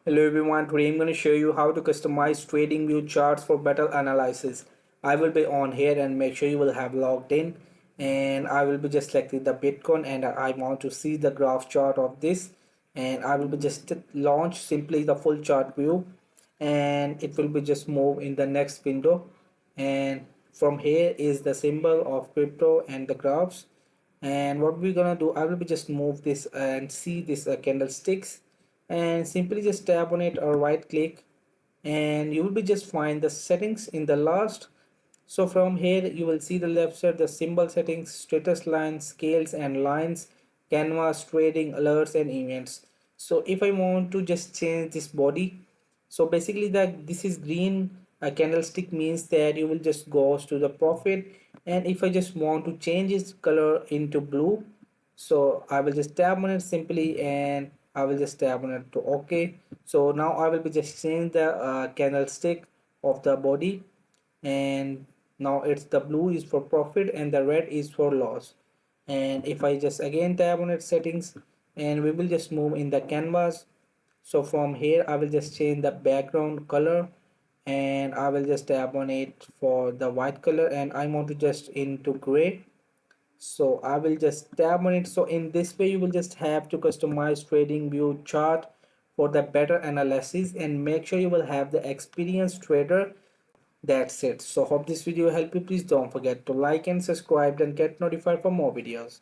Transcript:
Hello everyone, today I'm going to show you how to customize TradingView charts for better analysis. I will be on here and make sure you will have logged in, and I will be just selecting the Bitcoin and I want to see the graph chart of this, and I will be just launch simply the full chart view, and it will be just move in the next window. And from here is the symbol of crypto and the graphs. And what we're gonna do, I will be just move this and see this candlesticks, and simply just tap on it or right click, and you will be just find the settings in the last. So from here you will see the left side the symbol settings, status lines, scales and lines, canvas, trading, alerts and events. So if I want to just change this body, so basically that this is green candlestick means that you will just go to the profit, and if I just want to change its color into blue, so I will just tap on it simply, and I will just tap on it to OK. So now I will be just change the candlestick of the body, and now it's the blue is for profit and the red is for loss. And if I just again tap on its settings, and we will just move in the canvas. So from here I will just change the background color, and I will just tap on it for the white color, and I want to just into gray. So I will just tap on it. So in this way you will just have to customize TradingView chart for the better analysis, and make sure you will have the experienced trader. That's it. So hope this video helped you. Please don't forget to like and subscribe and get notified for more videos.